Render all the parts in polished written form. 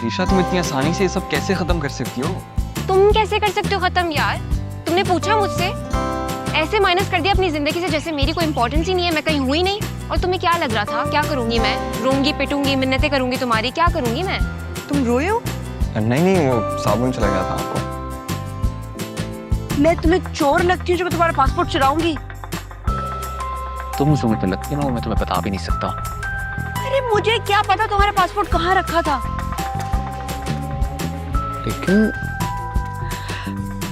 ईशा, तुम इतनी आसानी से ये सब कैसे खत्म कर सकती हो? तुम कैसे कर सकते हो खत्म यार? तुमने पूछा मुझसे? ऐसे माइनस कर दिया अपनी जिंदगी से जैसे मेरी कोई इंपॉर्टेंस ही नहीं है, मैं कहीं हुई नहीं। और तुम्हें क्या लग रहा था? क्या करूंगी मैं? रोंगी पिटूंगी, मिन्नतें करूंगी तुम्हारी, क्या करूंगी मैं? तुम रोए हो? नहीं, वो साबुन चला गया था आपको। मैं तुम्हें चोर लगती हूँ जो मैं तुम्हारा पासपोर्ट चुराऊंगी? तुम जो मुझे लगती है ना, वो मैं तुम्हें बता भी नहीं सकता। अरे मुझे क्या पता तुम्हारा पासपोर्ट कहाँ रखा था?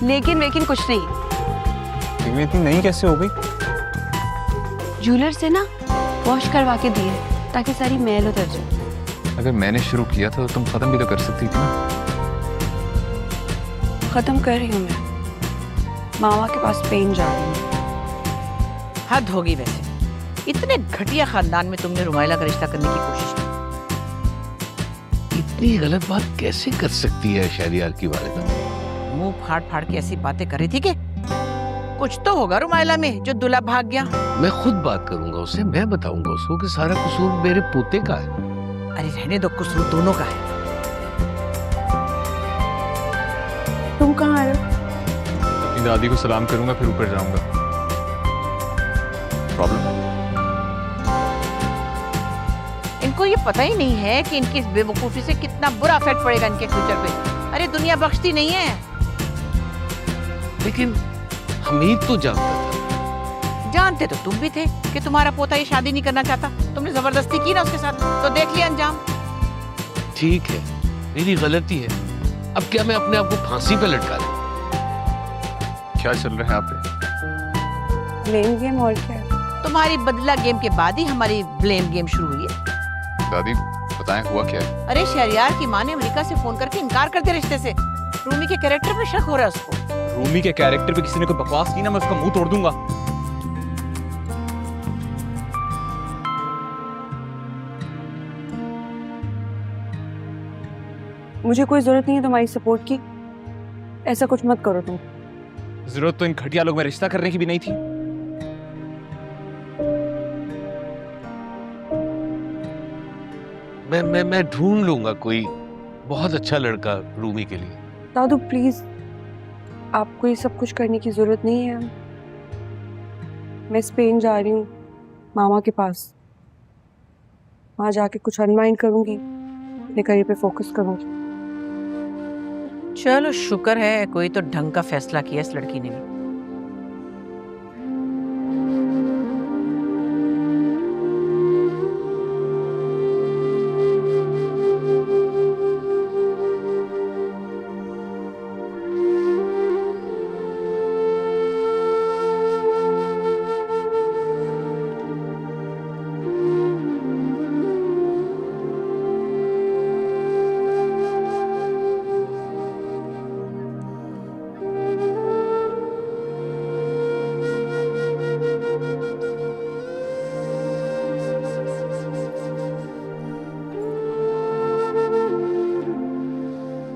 लेकिन कुछ नहीं। इतनी नई कैसे हो गई? ज्वेलर से ना वॉश करवा के दिए ताकि सारी मैल उतर जाए। अगर मैंने शुरू किया था तो तुम खत्म भी तो कर सकती थी ना। खत्म कर रही हूँ मैं। मामा के पास स्पेन जा रही हूँ। हद होगी वैसे, इतने घटिया खानदान में तुमने रुमाइला का रिश्ता करने की कोशिश की। इतनी गलत बात कैसे कर सकती है शहरियार की वालिदा? मुंह फाड़ फाड़ के ऐसी बातें कर रही थी कि कुछ तो होगा रुमाइला में जो दूल्हा भाग गया। मैं खुद बात करूंगा उससे, मैं बताऊंगा उसको कि सारा कसूर मेरे पोते का है। अरे रहने दो, कसूर दोनों का है। तुम कहाँ आए हो? अपनी दादी को सलाम करूंगा, फिर ऊपर जाऊंगा। प्रॉब्लम? इनको ये पता ही नहीं है कि इनकी इस बेवकूफी से कितना बुरा इफेक्ट पड़ेगा इनके फ्यूचर पे। अरे दुनिया बख्शती नहीं है। लेकिन हमीद तो जानता था। जानते तो तुम भी थे कि तुम्हारा पोता ये शादी नहीं करना चाहता। तुमने जबरदस्ती की ना उसके साथ, तो देख लिया अंजाम। ठीक है, मेरी गलती है। अब क्या मैं अपने आप को फांसी पे लटका दूं? क्या चल रहा है यहाँ पे? ब्लेम गेम और क्या? तुम्हारी बदला गेम के बाद ही हमारी ब्लेम गेम शुरू हुई है। दादी बताएं हुआ क्या है? अरे शहरियार की माँ ने अमेरिका से फोन करके इनकार कर दिया रिश्ते से। रूमी के कैरेक्टर पे शक हो रहा है उसको। रूमी के कैरेक्टर पे किसी ने कोई बकवास की ना, मैं उसका मुंह तोड़ दूंगा। मुझे कोई जरूरत नहीं है तुम्हारी सपोर्ट की। ऐसा कुछ मत करो तुम। जरूरत तो इन घटिया लोग में रिश्ता करने की भी नहीं थी। मैं ढूंढ लूंगा कोई बहुत अच्छा लड़का रूमी के लिए। दादू प्लीज, आपको ये सब कुछ करने की जरूरत नहीं है। मैं स्पेन जा रही हूँ मामा के पास। वहां जाके कुछ अनवाइंड करूंगी, अपने करियर पे फोकस करूंगी। चलो शुक्र है कोई तो ढंग का फैसला किया इस लड़की ने भी।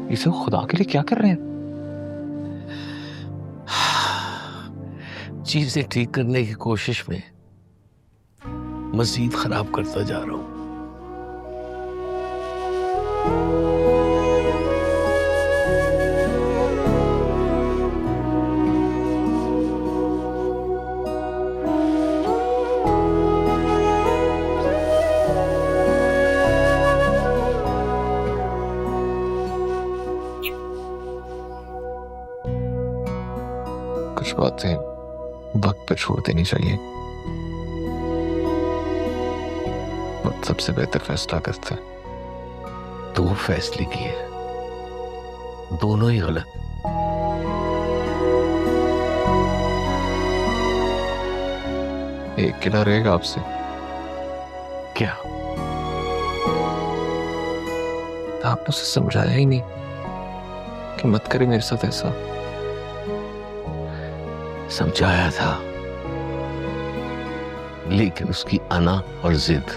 ये सब खुदा के लिए क्या कर रहे हैं? चीजें ठीक करने की कोशिश में मजीद खराब करता जा रहा हूं। कुछ बातें वक्त पे छोड़ देनी चाहिए। वक्त सबसे बेहतर फैसला करता है। दो फैसले किए, दोनों ही गलत। एक गिला रहेगा आपसे। क्या? आपने उसे समझाया ही नहीं कि मत करे मेरे साथ ऐसा। समझाया था, लेकिन उसकी अना और जिद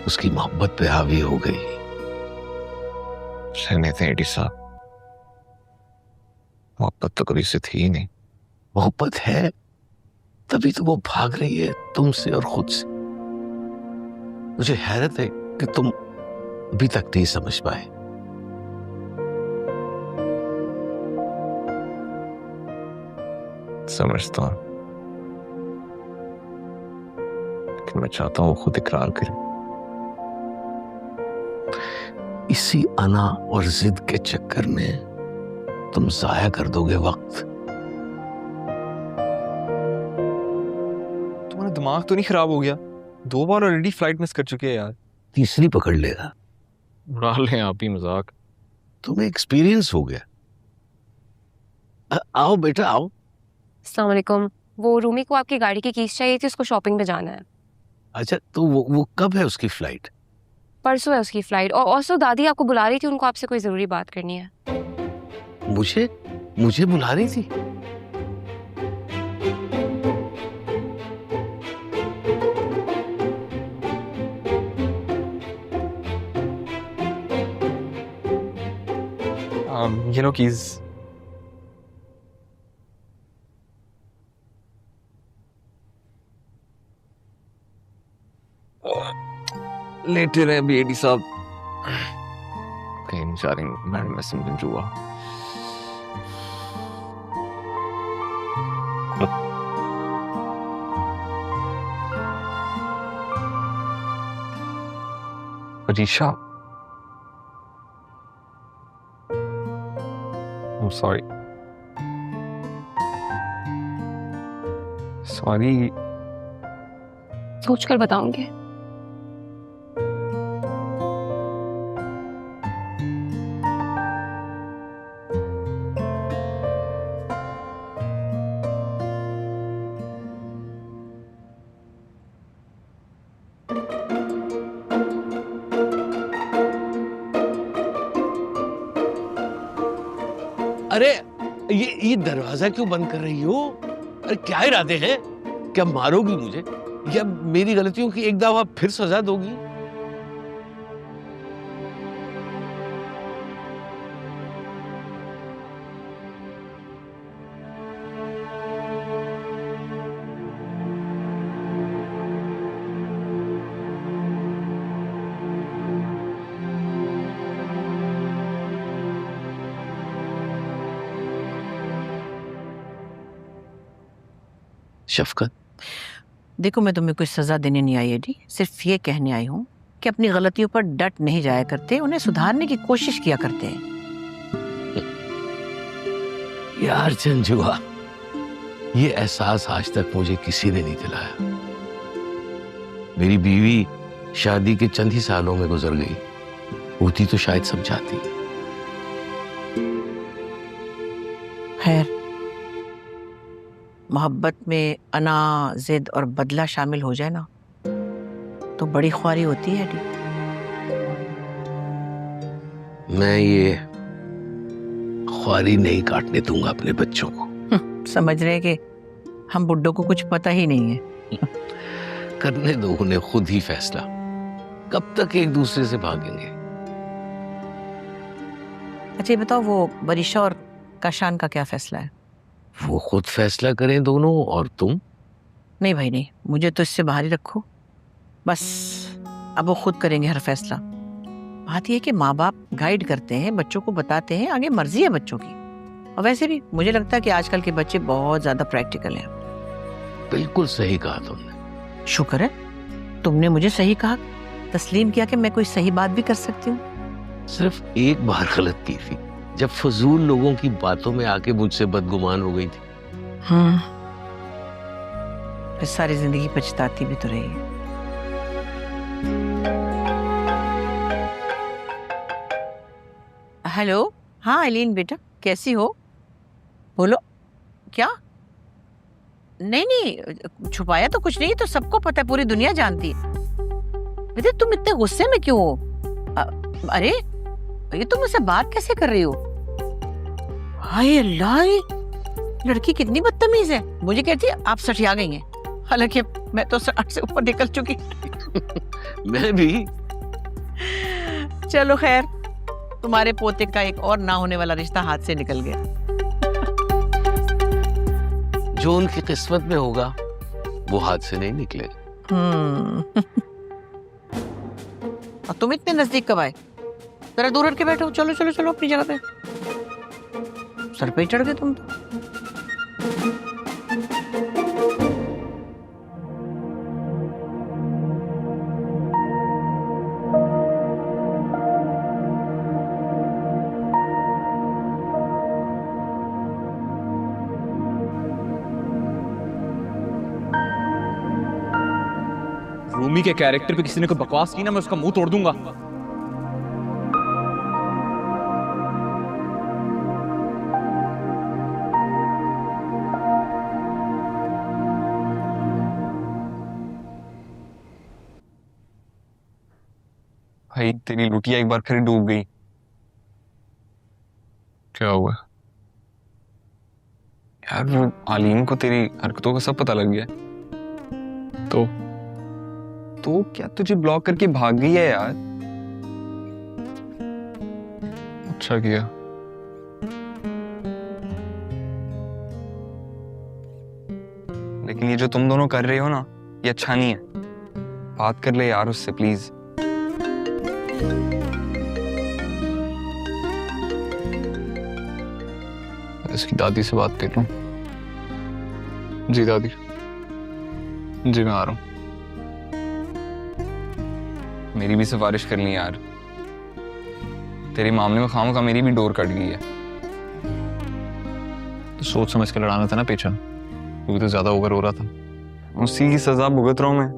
उसकी मोहब्बत पे हावी हो गई। रहने थे एडी साहब, मोहब्बत तो कभी से थी ही नहीं। मोहब्बत है तभी तो वो भाग रही है तुमसे और खुद से। मुझे हैरत है कि तुम अभी तक नहीं समझ पाए। समझता हूँ, लेकिन मैं चाहता हूँ वो खुद इकरार करे। इसी अना और जिद के चक्कर में तुम जाया कर दोगे वक्त। तुम्हारा दिमाग तो नहीं खराब हो गया? 2 बार ऑलरेडी फ्लाइट मिस कर चुके हैं यार। तीसरी पकड़ लेगा। उड़ा लें आप ही मजाक। तुम्हें एक्सपीरियंस हो गया। आओ बेटा आओ। अस्सलाम वालेकुम। वो रूमी को आपकी गाड़ी की कीज चाहिए थी, उसको शॉपिंग पे जाना है। अच्छा तो वो कब है उसकी फ्लाइट? परसों है उसकी फ्लाइट। और ऑल्सो दादी आपको बुला रही थी, उनको आपसे कोई जरूरी बात करनी है। मुझे बुला रही थी? ये लो कीज। लेटे रहे अभी एडी साहब, कहीं बेचारी मैडम में समझ हुआ। Adisha, I'm sorry. Sorry. सोच कर बताऊंगी। अरे ये दरवाजा क्यों बंद कर रही हो? अरे क्या इरादे हैं? क्या मारोगी मुझे या मेरी गलतियों की एक दफा फिर सजा दोगी? शफकत, देखो मैं तुम्हें कोई सजा देने नहीं आई एडी, सिर्फ ये कहने आई हूँ कि अपनी गलतियों पर डट नहीं जाया करते, उन्हें सुधारने की कोशिश किया करते हैं। यार चंजुआ, ये एहसास आज तक मुझे किसी ने नहीं दिलाया। मेरी बीवी शादी के चंद ही सालों में गुजर गई, होती तो शायद समझाती। खैर, मोहब्बत में अना, जिद और बदला शामिल हो जाए ना तो बड़ी ख्वारी होती है एडी। मैं ये ख्वारी नहीं काटने दूंगा अपने बच्चों को। समझ रहे हैं कि हम बुड्ढों को कुछ पता ही नहीं है। करने दो उन्हें खुद ही फैसला, कब तक एक दूसरे से भागेंगे। अच्छा ये बताओ, वो बरिशा और काशान का क्या फैसला है? वो खुद फैसला करें दोनों, और तुम? नहीं भाई नहीं, मुझे तो इससे बाहर ही रखो बस। अब वो खुद करेंगे हर फैसला। बात यह है कि माँ बाप गाइड करते हैं, बच्चों को बताते हैं, आगे मर्जी है बच्चों की। और वैसे भी मुझे लगता है कि आजकल के बच्चे बहुत ज्यादा प्रैक्टिकल हैं। बिल्कुल सही कहा तुमने। शुक्र है तुमने मुझे सही कहा, तस्लीम किया कि मैं कोई सही बात भी कर सकती हूँ। सिर्फ एक बार गलत की थी, जब फजूल लोगों की बातों में आके मुझसे बदगुमान हो गई थी। फिर सारी जिंदगी पछताती भी तो रही है। हेलो, हाँ एलिन बेटा, कैसी हो? बोलो। क्या? नहीं नहीं, छुपाया तो कुछ नहीं, तो सबको पता है, पूरी दुनिया जानती है। बेटा तुम इतने गुस्से में क्यों हो? अरे ये तुम मुझसे बात कैसे कर रही हो? हाय अल्लाह, लड़की कितनी बदतमीज है। मुझे कहती है आप सठिया गई हैं, हालांकि मैं तो 60 से ऊपर निकल चुकी। मैं भी। चलो खैर, तुम्हारे पोते का एक और ना होने वाला रिश्ता हाथ से निकल गया। जो उनकी किस्मत में होगा वो हाथ से नहीं निकलेगा। और तुम इतने नजदीक कब आए? जरा दूर हट के बैठो। चलो चलो चलो अपनी जगह पे। सर पे ही चढ़ गए तुम तो। रूमी के कैरेक्टर पे किसी ने कोई बकवास की ना, मैं उसका मुंह तोड़ दूंगा। भाई तेरी लुटिया एक बार फिर डूब गई। क्या हुआ? यार वो आलीम को तेरी हरकतों का सब पता लग गया। तो क्या तुझे ब्लॉक करके भाग गई है यार? अच्छा किया। लेकिन ये जो तुम दोनों कर रहे हो ना, ये अच्छा नहीं है। बात कर ले यार उससे प्लीज। इसकी दादी से बात कर लूं। जी दादी, जी मैं आ रहा हूं। मेरी भी सिफारिश करनी यार। तेरे मामले में खामखा मेरी भी डोर कट गई है। तो सोच समझ के लड़ाना था ना पीछा, क्योंकि तो ज्यादा ओवर हो रहा था। उसी की सजा भुगत रहा हूं मैं।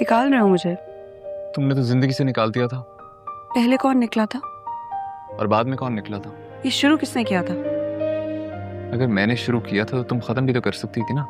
निकाल रहे हो मुझे? तुमने तो जिंदगी से निकाल दिया था। पहले कौन निकला था? और बाद में कौन निकला था? ये शुरू किसने किया था? अगर मैंने शुरू किया था तो तुम खत्म भी तो कर सकती थी ना।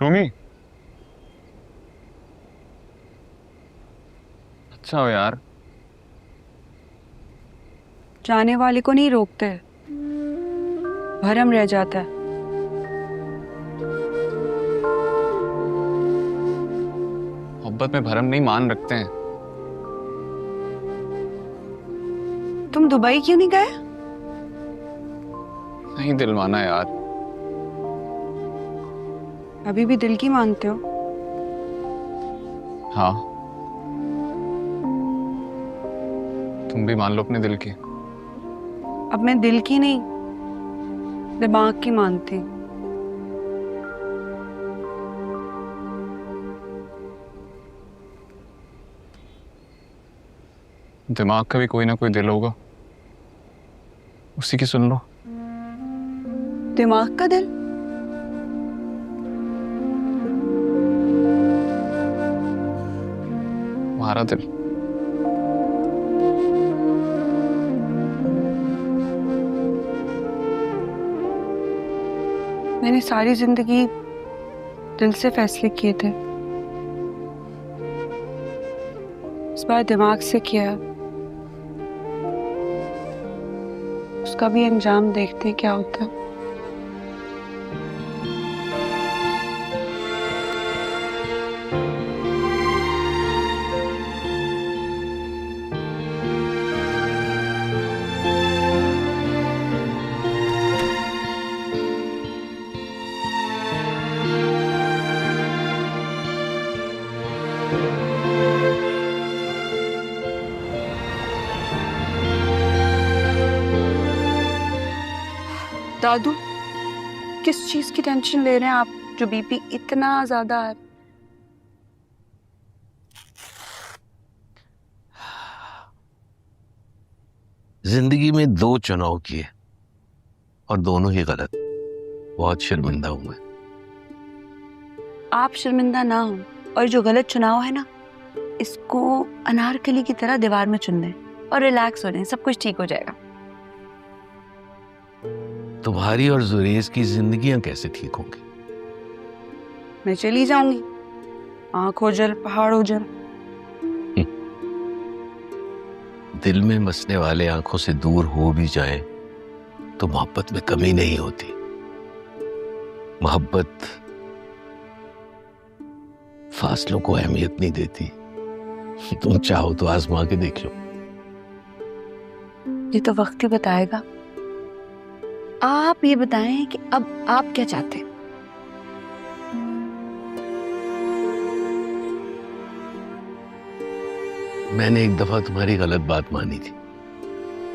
रूमी, अच्छा हो यार। जाने वाले को नहीं रोकते, भरम रह जाता है। मोहब्बत में भरम नहीं, मान रखते हैं। तुम दुबई क्यों नहीं गए? नहीं दिल माना यार। अभी भी दिल की मानते हो? हाँ, तुम भी मान लो अपने दिल की। अब मैं दिल की नहीं, दिमाग की मानती। दिमाग का भी कोई ना कोई दिल होगा, उसी की सुन लो। दिमाग का दिल? तुम्हारा दिल। मैंने सारी जिंदगी दिल से फैसले किए थे, इस बार दिमाग से किया। उसका भी अंजाम देखते हैं क्या होता है। दादू, किस चीज की टेंशन ले रहे हैं आप जो बीपी इतना ज्यादा है? जिंदगी में 2 चुनाव किए और दोनों ही गलत। बहुत शर्मिंदा हूं मैं। आप शर्मिंदा ना हो, और जो गलत चुनाव है ना, इसको अनारकली की तरह दीवार में चुन लें और रिलैक्स हो जाएं, सब कुछ ठीक हो जाएगा। तुम्हारी और जुरेज की जिंदगियां कैसे ठीक होंगी? मैं चली जाऊंगी, आंख हो जल पहाड़ हो जल। दिल में बसने वाले आंखों से दूर हो भी जाए तो मोहब्बत में कमी नहीं होती। मोहब्बत फासलों को अहमियत नहीं देती। तुम चाहो तो आजमा के देख लो। ये तो वक्त ही बताएगा। आप ये बताएं कि अब आप क्या चाहते हैं? मैंने एक दफा तुम्हारी गलत बात मानी थी,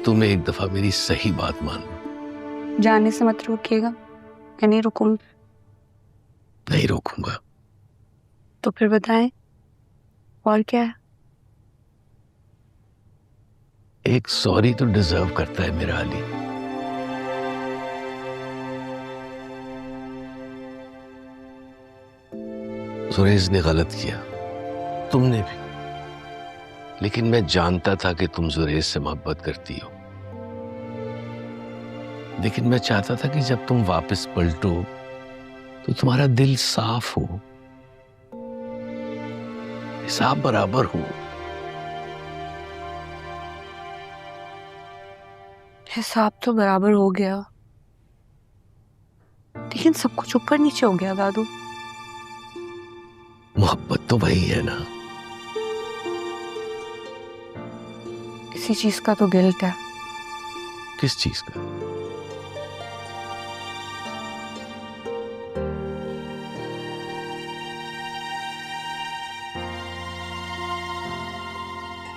तुम्हें एक दफा मेरी सही बात मान लो। जाने से मत रोकिएगा। मैं नहीं रुकूंगी। नहीं रोकूंगा। तो फिर बताएं, और क्या है? एक सॉरी तो डिजर्व करता है मेरा अली। सुरेश ने गलत किया, तुमने भी, लेकिन मैं जानता था कि तुम जुरेज से मोहब्बत करती हो। लेकिन मैं चाहता था कि जब तुम वापस पलटो तो तुम्हारा दिल साफ हो, हिसाब बराबर हो। हिसाब तो बराबर हो गया, लेकिन सब कुछ ऊपर नीचे हो गया दादू। मोहब्बत तो वही है ना। इसी चीज का तो गिल्ट है। किस चीज का?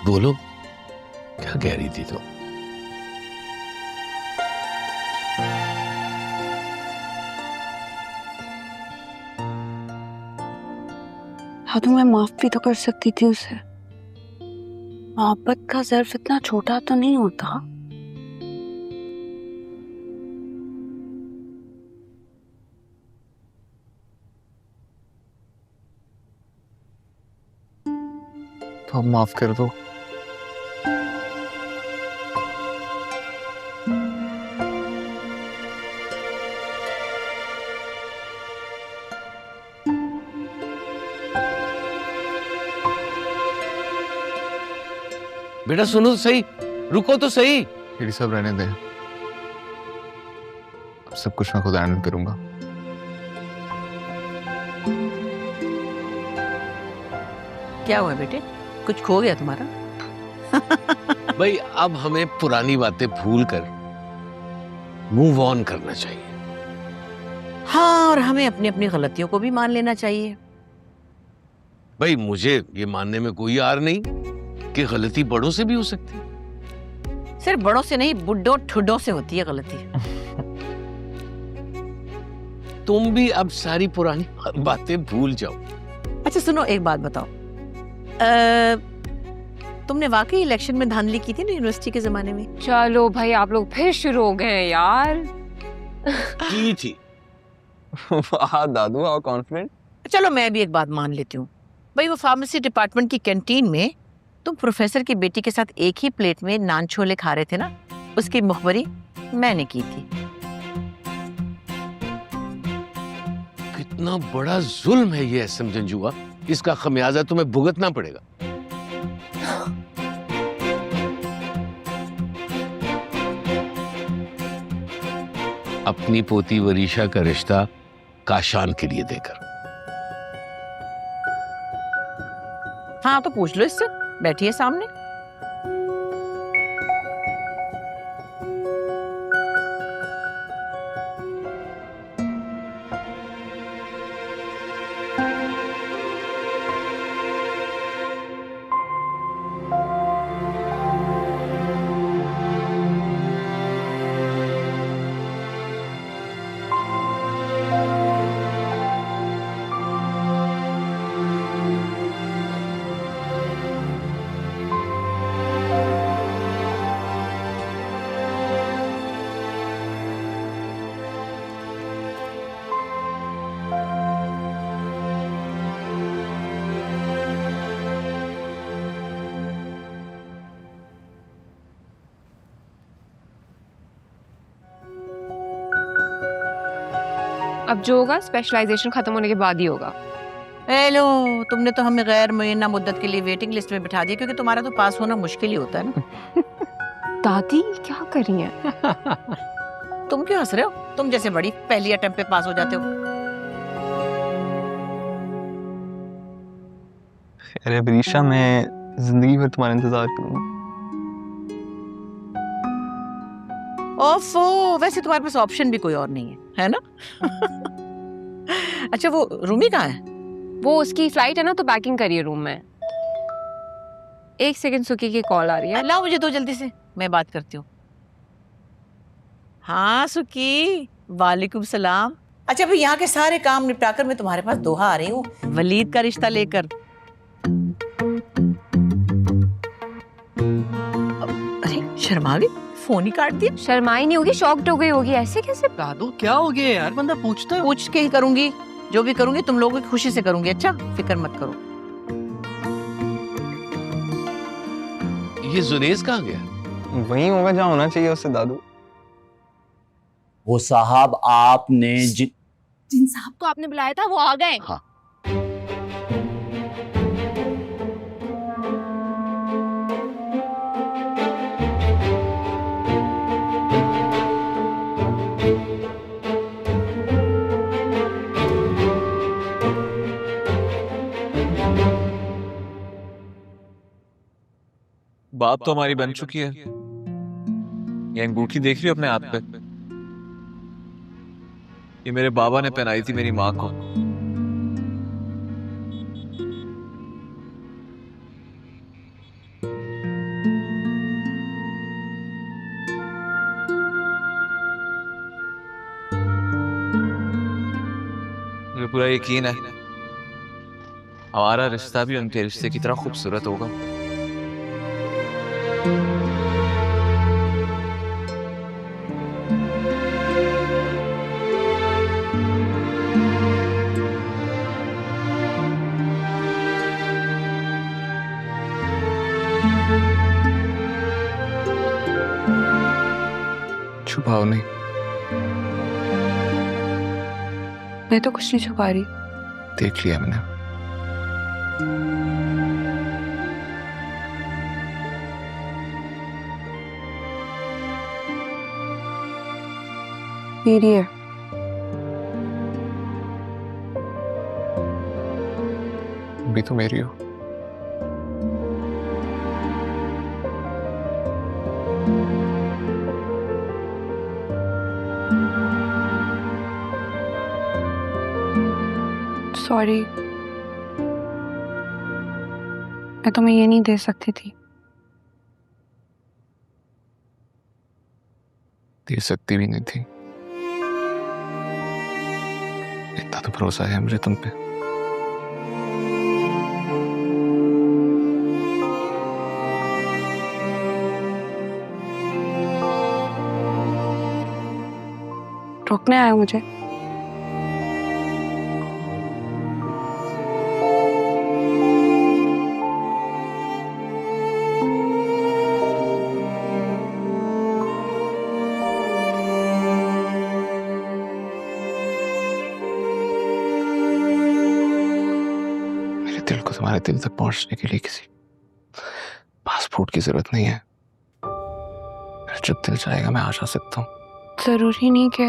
बोलो, क्या कह रही थी तुम? हाँ, तो मैं माफ भी तो कर सकती थी उसे। मोहब्बत का ज़र्फ इतना छोटा तो नहीं होता। तो अब माफ कर दो। बेटा सुनो तो सही, रुको तो सही। ये सब रहने दें, अब सब कुछ मैं खुद हैंडल करूंगा। क्या हुआ बेटे, कुछ खो गया तुम्हारा? भाई अब हमें पुरानी बातें भूल कर मूव ऑन करना चाहिए। हाँ, और हमें अपनी अपनी गलतियों को भी मान लेना चाहिए। भाई मुझे ये मानने में कोई यार नहीं कि गलती बड़ों से भी हो सकती है। सिर्फ बड़ों से नहीं, बुड्ढों ठुड्डों से होती है गलती। तुम भी अब सारी पुरानी बातें भूल जाओ। अच्छा सुनो, एक बात बताओ, तुमने वाकई इलेक्शन में धांधली की थी ना यूनिवर्सिटी के जमाने में? चलो भाई, आप लोग फिर शुरू हो गए यार। की थी। वाह दादू, हाउ कॉन्फिडेंट। चलो मैं भी एक बात मान लेती हूँ। भाई वो फार्मेसी डिपार्टमेंट की कैंटीन में तुम प्रोफेसर की बेटी के साथ एक ही प्लेट में नान छोले खा रहे थे ना, उसकी मुखबरी मैंने की थी। कितना बड़ा जुल्म है ये एसएम जंजुआ, इसका खमियाजा तुम्हें भुगतना पड़ेगा। अपनी पोती वरीशा का रिश्ता काशान के लिए देकर। हाँ तो पूछ लो इससे, बैठिए सामने। अब जो होगा स्पेशलाइजेशन खत्म होने के बाद ही होगा। हेलो, तुमने तो हमें गैर मुय्यना मुद्दत के लिए वेटिंग लिस्ट में बिठा दिया, क्योंकि तुम्हारा तो पास होना मुश्किल ही होता है ना। दादी क्या कर रही हैं? तुम क्यों हंस रहे हो? तुम जैसे बड़ी पहली अटेम्प्ट पे पास हो जाते हो। अरे बरीशा, मैं जिंदगी भर तुम्हारा इंतजार करूंगा। ओफो, वैसे तुम्हारे पास ऑप्शन भी कोई और नहीं है ना? अच्छा, वो रूमी कहाँ है? वो उसकी फ्लाइट है ना, तो पैकिंग करिए रूम में। एक सेकंड, सुकी की कॉल आ रही है। लाओ मुझे दो जल्दी से, मैं बात करती हूँ। हाँ सुकी, वालेकुम सलाम। अच्छा भाई, यहाँ के सारे काम निपटाकर मैं तुम्हारे पास दोहा आ रही हूँ, वलीद का रिश्ता लेकर। अरे शर्मा गई, फोन ही काट दिया। शर्माई नहीं होगी, शॉक्ड हो गई होगी। ऐसे कैसे? दादू क्या हो गया यार, बंदा पूछता है। पूछ के ही करूंगी, जो भी करूंगी तुम लोगों की खुशी से करूंगी। अच्छा, फिक्र मत करो। ये जुनेज कहाँ गया? वही होगा जहाँ होना चाहिए उससे दादू। वो साहब आपने जिन साहब को आपने बुलाया था वो आ गए। हाँ। बात तो हमारी बन चुकी है। ये अंगूठी देख रही हो अपने हाथ पे? ये मेरे बाबा ने पहनाई थी मेरी माँ को। मुझे पूरा यकीन है हमारा रिश्ता भी उनके रिश्ते की तरह खूबसूरत होगा। छुपाओ नहीं। मैं तो कुछ नहीं छुपा रही। देख लिया मैंने। मेरी है। भी तो मेरी हो। सॉरी, मैं तुम्हें ये नहीं दे सकती थी। दे सकती भी नहीं थी। इतना तो भरोसा है मुझे तुम पे। रोकने आया मुझे? दिल को तुम्हारे दिल तक पहुंचने के लिए किसी पासपोर्ट की जरूरत नहीं है। जब दिल चाहेगा मैं आ जा सकता हूँ। जरूरी नहीं कि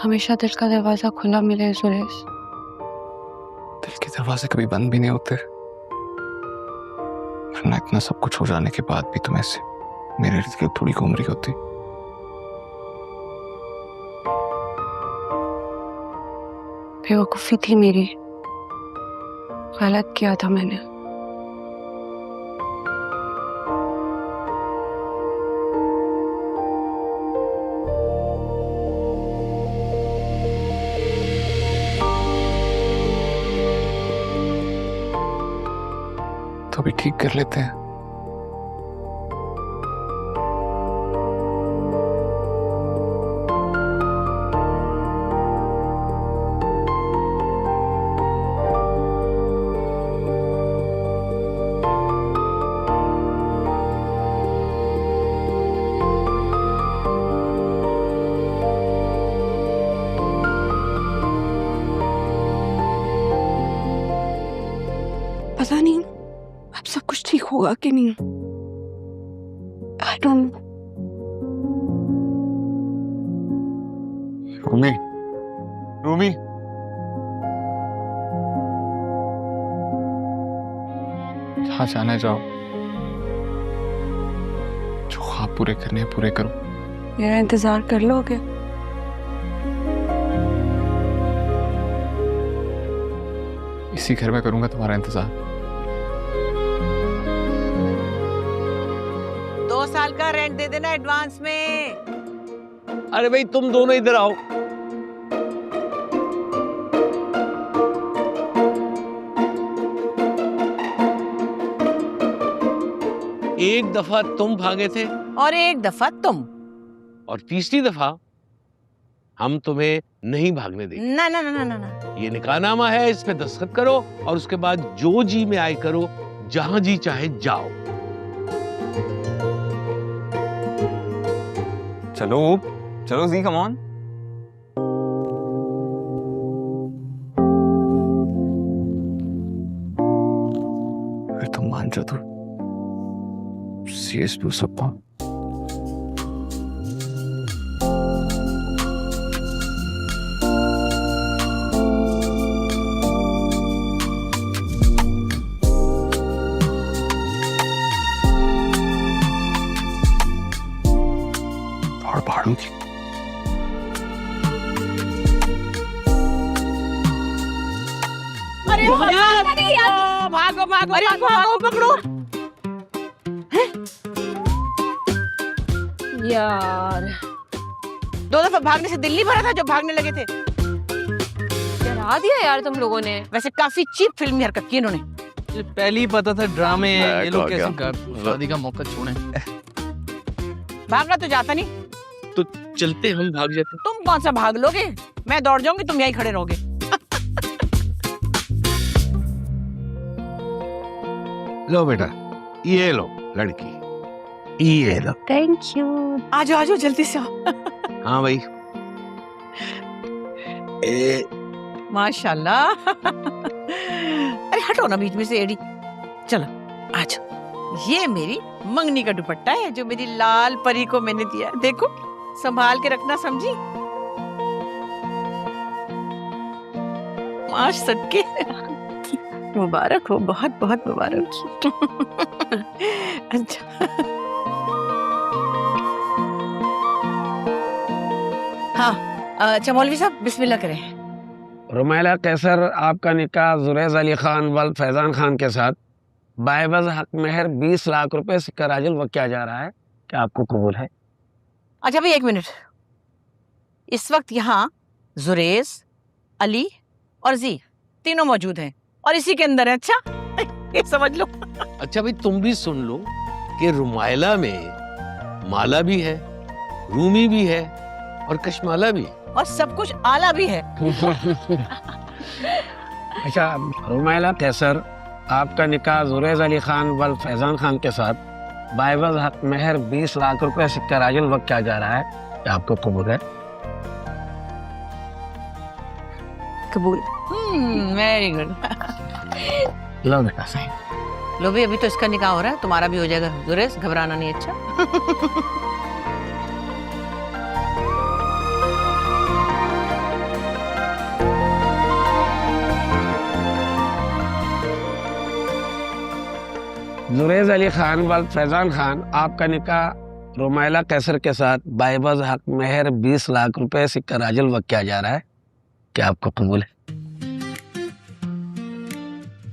हमेशा दिल का दरवाजा खुला मिले सुरेश। दिल के दरवाजे कभी बंद भी नहीं होते, वरना इतना सब कुछ हो जाने के बाद भी तुम ऐसे मेरे इर्द गिर्द थोड़ी घूम रही होती। बेवकूफी थी मेरी, गलत किया था मैंने। तो अभी ठीक कर लेते हैं। पता नहीं अब सब कुछ ठीक होगा कि नहीं। I don't know. Rumi, Rumi, जहाँ जाना जाओ, जो ख्वाब पूरे करने हैं पूरे करो। मेरा इंतजार कर लोगे? इसी घर में करूंगा तुम्हारा इंतजार। 2 साल का रेंट दे देना एडवांस में। अरे भाई तुम दोनों इधर आओ। एक दफा तुम भागे थे और एक दफा तुम। और तीसरी दफा हम तुम्हें नहीं भागने देंगे। ना ना ना ना ना ना। ये निकाहनामा है, इस पे दस्तखत करो और उसके बाद जो जी में आए करो, जहां जी चाहे जाओ। चलो चलो जी, कम ऑन। अगर तुम मान जाओ तो सीएस भी हो सकता हूँ। और पहाड़ों की अरे भागो भागो अरे भागो पकड़ो। यार 2 दफा भागने से दिल नहीं भरा था जो भागने लगे थे। डरा दिया यार तुम लोगों ने। वैसे काफी चीप फिल्मी हरकत की इन्होंने। पहले ही पता था ड्रामे हैं, ये लोग क्या? कैसे शादी का मौका छोड़े। भागना तो जाता नहीं। तो चलते हम भाग जाते। तुम कौन सा भाग लोगे? मैं दौड़ जाऊंगी, तुम यहीं खड़े रहोगे। लो बेटा, ये लो लड़की, ये लो। Thank you. आ जाओ जल्दी से आओ। हाँ भाई। माशाल्लाह। अरे हटो ना बीच में से एड़ी। चलो आ जाओ। ये मेरी मंगनी का दुपट्टा है जो मेरी लाल परी को मैंने दिया है। देखो संभाल के रखना, समझी? माश सदके। मुबारक हो, बहुत बहुत मुबारक। अच्छा हाँ, अच्छा मौलवी साहब बिस्मिल्लाह करें। रुमैला कैसर आपका निकाह जुरैज अली खान वल फैजान खान के साथ बायबज हक मेहर 20 लाख रुपए सिक्का राजुल वक्त किया जा रहा है। क्या आपको कबूल है? अच्छा भाई 1 मिनट। इस वक्त यहाँ जुरेज, अली और जी तीनों मौजूद हैं और इसी के अंदर है। अच्छा ये समझ लो। अच्छा भाई तुम भी सुन लो कि रुमायला में माला भी है, रूमी भी है और कशमाला भी, और सब कुछ आला भी है। अच्छा रुमैला कैसर आपका निकाह जुरैज अली खान वल फैजान खान के साथ बायबज हक मेहर 20 लाख रुपए सिक्का राजुल वक्त किया जा रहा है। क्या आपको कबूल है? कबूल। Very good. लो बेटा सही। लो भी अभी तो इसका निकाह हो रहा है, तुम्हारा भी हो जाएगा जुरेज, घबराना नहीं। अच्छा जुरैज अली खान वल फैजान खान आपका निकाह रुमैला कैसर के साथ बायबज हक मेहर 20 लाख रुपए सिक्का राजुल वक्त किया जा रहा है। क्या आपको कबूल है?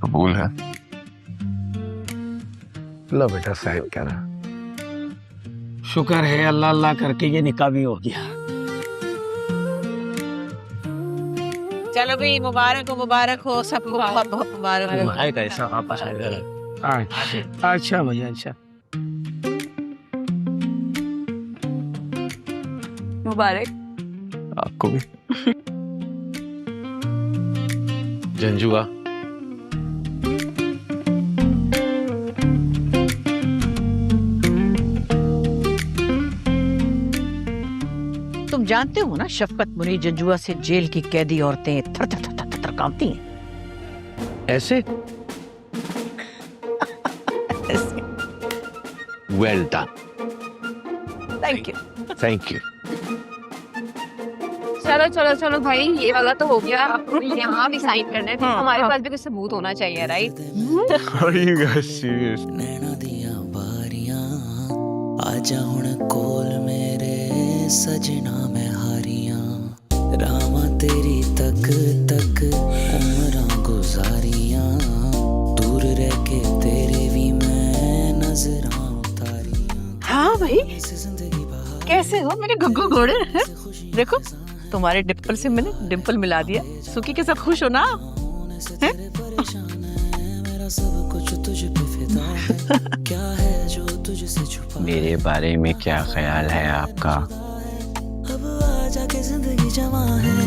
कबूल है। लो बेटा साइन करा। शुक्र है अल्लाह अल्लाह करके ये निकाह भी हो गया। चलो भाई मुबारक हो सबको, बहुत बहुत मुबारक हो। कैसा वापस आएगा? अच्छा भैया अच्छा। मुबारक। आपको भी। जंजुआ तुम जानते हो ना शफकत मुनी जंजुआ से जेल की कैदी औरतें थर थर थर थर थर कांपती हैं। ऐसे well done. Thank you. Thank you. चलो चलो चलो भाई, ये वाला तो हो गया, आपको यहाँ भी साइन करना है, हमारे पास भी कुछ सबूत होना चाहिए, right? Are you guys serious? नैना दियां बारियां आजा हुण कोल मेरे सजना मैं हारियां रामा तेरी तक तक उमरां गुजारियां दूर रह के तेरे भी मैं नजरां उतारियां। हाँ भाई, जिंदगी बहार कैसे हो मेरे गुग्गू घोड़े? हैं? देखो तुम्हारे डिम्पल से मैंने डिम्पल मिला दिया। सुखी के साथ खुश हो ना? हैं? मेरा सब कुछ तुझ पे फिदा है क्या है जो तुझसे छुपा मेरे बारे में क्या ख्याल है आपका? अब आजा के जिंदगी जवां है